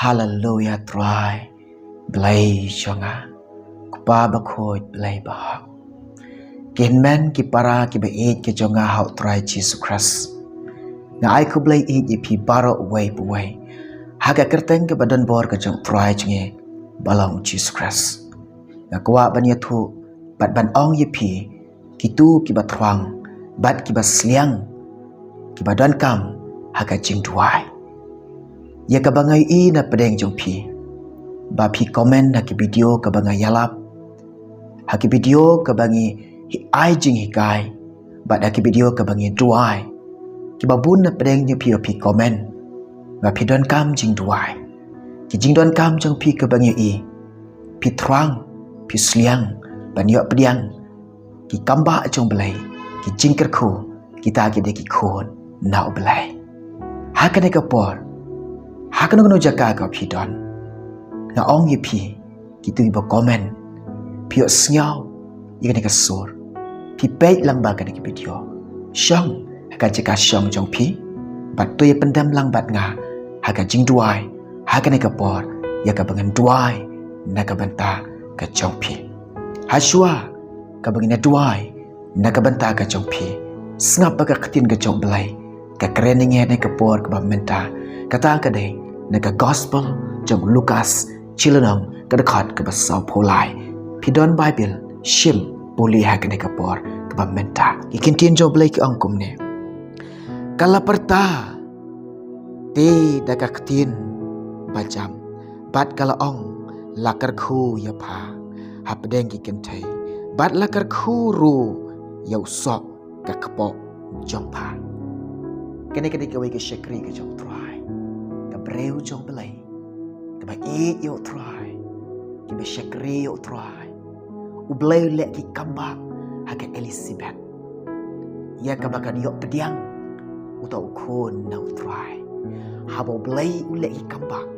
Hallelujah try Blay jonga Kupa bakoy blay bahak Kinmen ki para ki beid ki jonga hau try Jesus Christ Nga ai ku blay eat ye pi baro away buway Haga kerteng ke badan bor ke jong try jonge Balang Jesus Christ Nga kuwa banya tu Bat ban ong ye pi Kitu ki batwang Bat ki basliang Ki badan kam Haga jing tuai Ya kabangai i na pedeng jong pi Ba pi komen na ki video kabangai yalap Haki video kabangi hi ai jing hi kai Ba da ki video kabangi duai Ki babun na pedeng jong pi komen Ba pi don kam jing duai Ki jing don kam jong pi kabangi i Pi trang Pi sliang Ban yok pediang Ki kamba jong belai Ki jing kerku Kita ki de ki khon Nau belai Hakane kapor Hakane kono jaka ka pi don Nga ong ye pi Kitu iba komen Pi yok sngau Ikan ka sur Pi peit lang ba ka ki video Syong Haka jaka syong jong pi Bat tu ye pendam lang bat nga Haka jing duai Hakane kapor Ya ka bangan duai Na ka banta ka jong pi Haswa Ka bangina duai Na ka banta ka jong pi Sngap ba ka ketin ka jong belai Ka kerening ya na kapor ka bamenta Kata ka day Na ka gospel Jong Lukas Chilanong Kadakot ka basaw polai Pidon Bible Shim Puli haka na kapor Ka bamenta Ikintin jong belai ki angkum ni Kala perta Ti da ka ketin Bajam Bat kala ong Lakar khu ya pa Hapdeng ki kentay Bat lakar khu ru Yau sok Ka kapok Jong pa Kena kena kawai ke syakri ke jong try Ka breu jong belai Ka ba eat yo try Ki ba syakri yo try Ublai lek ki kambak Haka Elizabeth Ya ka bakan yo pediang Uta ukun na try Habo belai ulek ki kambak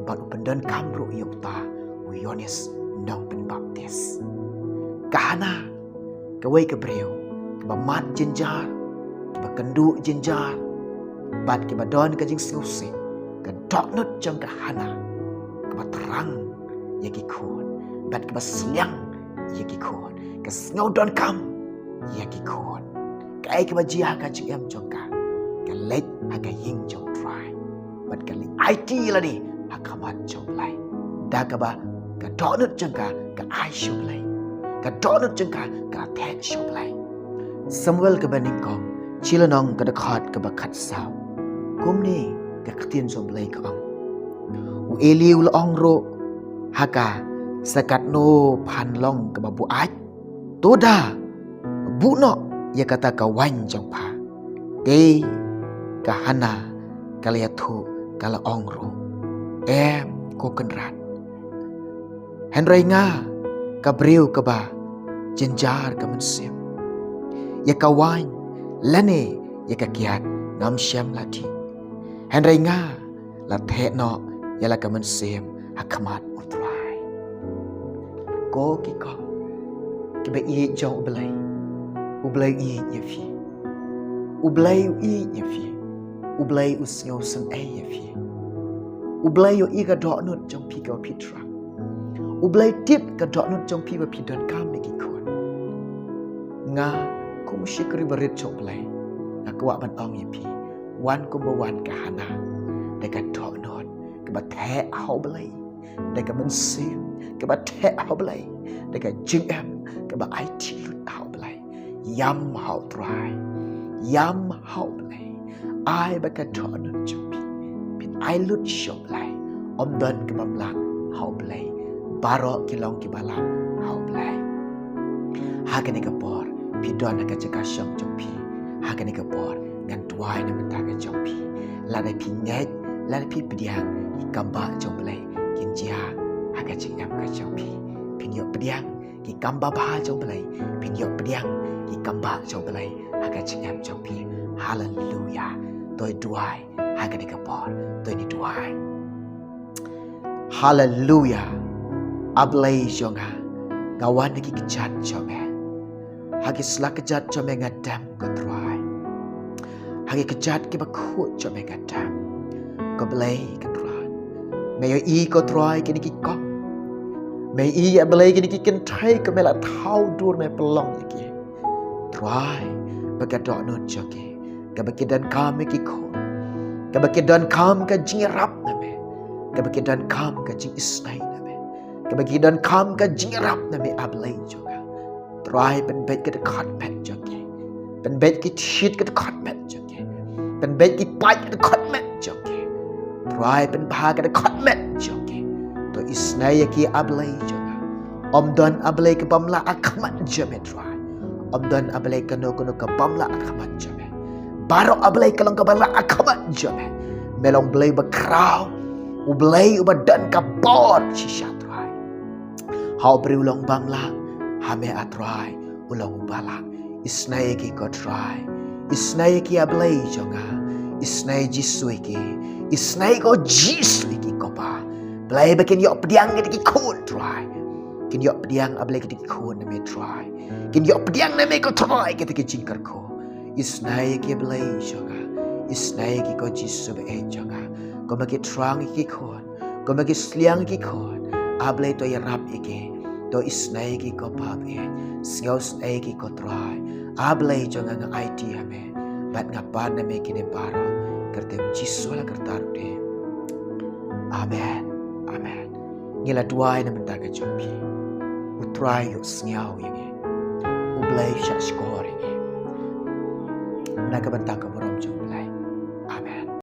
Bat upendan kamru yo ta Uyonis nong penbaptis Kahana Kawai ke breu Ka ba mat jenjar Kiba kenduk jenjar Bat kiba don ka jing siusik Ka doknut jang ka hana Kiba terang Ya ki kun Bat kiba seliang Ya ki kun Ka sengau don kam Ya ki kun Ka ai kiba jia ka jing em jong ka Ka lek haka ying jong try Bat ka li IT lah ni Haka mat jong lai Da ka ba Ka doknut jang ka Ka ai syong lai Ka doknut jang ka Ka tek syong lai Samuel ka baning kong Chilanong ka dakhat ka bakhat saw Kum ni ka ketin som belai ka ong U eliu la ong ro Haka Sakat no pan long ka babu aj Toda Bu no Ya kata ka wan jong pa Te Ka hana Kala yatu Kala ong ro Em ko kenrat Henry nga Ka breu ka ba Jenjar ka mensim Ya ka wan Lane ya ka kiat ngam syam lati Henry nga la the no ya la ka man sem hakamat utrai Ko ki ko ki be i jong ublai i ye fi ublai i ye fi ublai usnyo sang ai ye fi ublai yo i ka do not jong pi ka pi tra ublai tip ka do not jong pi ba pi don kam me ki kon nga Kum syikri berit cok belai Aku wak ban ong yipi Wan kum bawan ka hana Deka tok non Keba tek hau belai Deka mensim Keba tek hau belai Deka jing em Keba IT lut hau belai Yam hau try Yam hau belai Ai baka tok non jupi Pin ai lut syok belai Om don keba melak hau belai Barok kilong kibala hau belai Hakani kapor Pidon nak jaga syong jong pi Hakani kapor Ngan tuai na mentaga jong pi Lada pi nget Lada pi pediang Ki kamba jong belai Kin jia Haka cik yam ka jong pi Pin yok pediang Ki kamba baha jong belai Pin yok pediang Ki kamba jong belai Haka cik yam jong pi Hallelujah Toi duai Hakani kapor Toi ni duai Hallelujah Ablai jonga Ngawan lagi kejat jome Hagi selak kejat jome ngadam ketruai Hagi kejat ki bakut jome ngadam Kebelai ketruan May I ko try kini ki kok. May I ablay kini ki kan try ke mela thau dur me pelong ki. Try bagadok no joki. Kabakidan kam ki ko. Kabakidan kam ka jirap na me. Kabakidan kam ka jing isnay na me. Kabakidan kam ka jirap na me ablay juga. Try ben bet ke dekat met joki. Ben bet ki shit ke dekat met joki. Ben bet ki pai ke dekat met joki. Try ben bha ke dekat met joki. To isnay ki ablay juga. Om don ablay ke pamla akamat jame try. Om don ablay ke no ke pamla akamat jame. Baru ablay ke long ke pamla akamat jame. Melong blay bakrau. Ublay ubadan ka bor shisha try. Hau beri ulang bamla. Hame atry ulang ubala. Isnay ki ko try. Isnay ki ablay jonga. Isnay jisui ki. Isnay ko jisui ki ko pa. Blay bakin yok pediang ki kun try. Kin yok pediang ablay ki kun na me try. Kin yok pediang na me ko try ki jingkar ko. Isnay ki ablay jonga. Isnay ki ko jisu be jonga. Ko magi trang ki kun. Ko magi sliang ki kun. Ablay to yarap iki. To isnay ki ko pabe. Singaw snay ki ko try. Ablay jonga nga IT hame. Bat nga pa na me kini paro. Kertem jisu la kertaru de. Amen. Amen. Ngila duay na mentaga jopi. Utray yo singaw yung ublay siya skor yung nagabantang ka